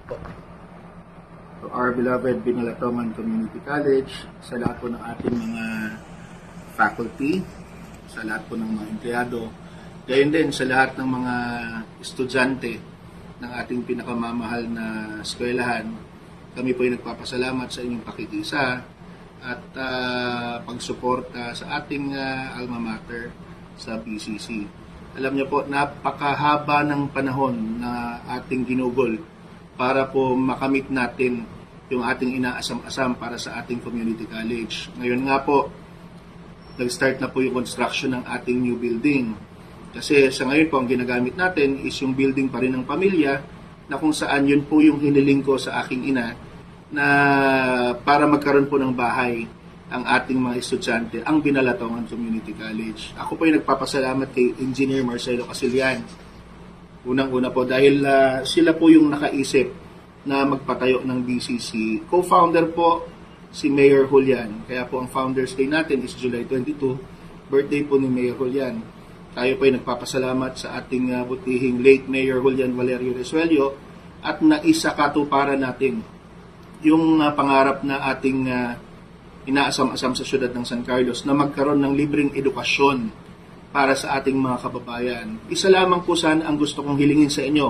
To our beloved Binalatongan Community College, sa lahat po ng ating mga faculty, sa lahat po ng mga empleyado, gayon din sa lahat ng mga estudyante ng ating pinakamamahal na eskwelahan, kami po ay nagpapasalamat sa inyong pakikisa at pagsuporta sa ating alma mater sa BCC. Alam niyo po, napakahaba ng panahon na ating ginugol para po makamit natin yung ating inaasam-asam para sa ating community college. Ngayon nga po, nag-start na po yung construction ng ating new building. Kasi sa ngayon po, ang ginagamit natin is yung building pa rin ng pamilya na kung saan yun po yung hiniling ko sa aking ina na para magkaroon po ng bahay ang ating mga estudyante, ang Binalatongan Community College. Ako po ay nagpapasalamat kay Engineer Marcelo Casillan. Unang-una po dahil sila po yung nakaisip na magpatayo ng BCC. Co-founder po si Mayor Julian. Kaya po ang Founders Day natin is July 22, birthday po ni Mayor Julian. Tayo po ay nagpapasalamat sa ating butihing late Mayor Julian Valerio Resuello at naisakatuparan natin yung pangarap na ating inaasam-asam sa syudad ng San Carlos na magkaroon ng libreng edukasyon para sa ating mga kababayan. Isa lamang po sana ang gusto kong hilingin sa inyo,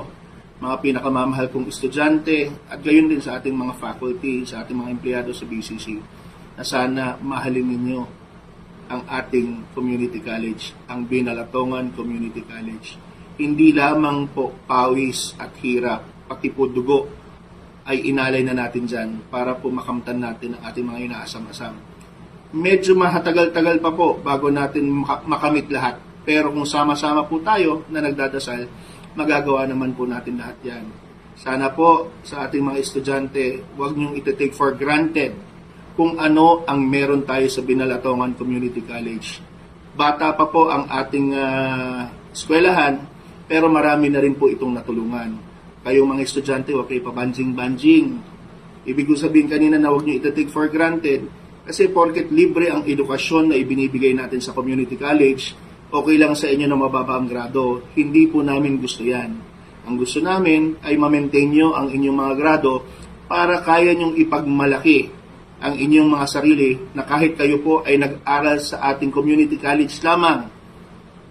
mga pinakamamahal kong estudyante at gayon din sa ating mga faculty, sa ating mga empleyado sa BCC, na sana mahalin ninyo ang ating community college, ang Binalatongan Community College. Hindi lamang po pawis at hirap, pati po dugo ay inalay na natin dyan para po makamtan natin ang ating mga inaasam-asam. Medyo mahatagal-tagal pa po bago natin makamit lahat. Pero kung sama-sama po tayo na nagdadasal, magagawa naman po natin lahat yan. Sana po sa ating mga estudyante, huwag niyong iti-take for granted kung ano ang meron tayo sa Binalatongan Community College. Bata pa po ang ating eskwelahan, pero marami na rin po itong natulungan. Kayong mga estudyante, huwag kayo pabanjing-banjing. Ibig sabihin kanina na huwag niyo iti-take for granted kasi porket libre ang edukasyon na ibinibigay natin sa community college, okay lang sa inyo na mababa ang grado. Hindi po namin gusto yan. Ang gusto namin ay ma-maintain nyo ang inyong mga grado para kaya nyong ipagmalaki ang inyong mga sarili na kahit kayo po ay nag-aral sa ating community college lamang,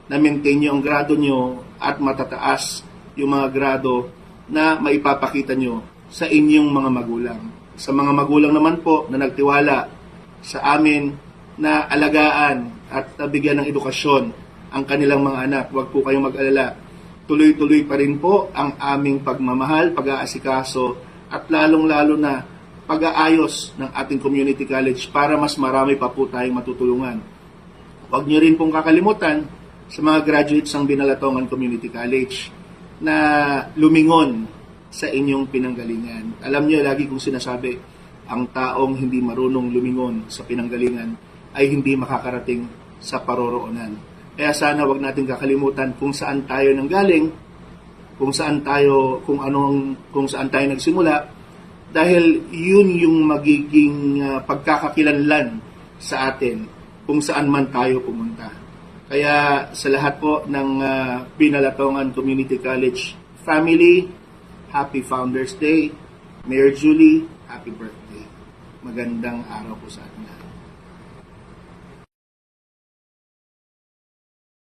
na maintain nyo ang grado nyo at matataas yung mga grado na maipapakita nyo sa inyong mga magulang. Sa mga magulang naman po na nagtiwala sa amin na alagaan at bigyan ng edukasyon ang kanilang mga anak, huwag po kayong mag-alala. Tuloy-tuloy pa rin po ang aming pagmamahal, pag-aasikaso at lalong-lalo na pag-aayos ng ating community college para mas marami pa po tayong matutulungan. Huwag nyo rin pong kakalimutan sa mga graduates ng Binalatongan Community College na lumingon sa inyong pinanggalingan. Alam nyo, lagi kong sinasabi, ang taong hindi marunong lumingon sa pinanggalingan ay hindi makakarating sa paroroonan. Kaya sana wag natin kakalimutan kung saan tayo nanggaling, kung saan tayo nagsimula, dahil yun yung magiging pagkakakilanlan sa atin kung saan man tayo pumunta. Kaya sa lahat po ng Binalatongan Community College family, Happy Founders Day. Mayor Julie, happy birthday. Magandang araw po sa atin.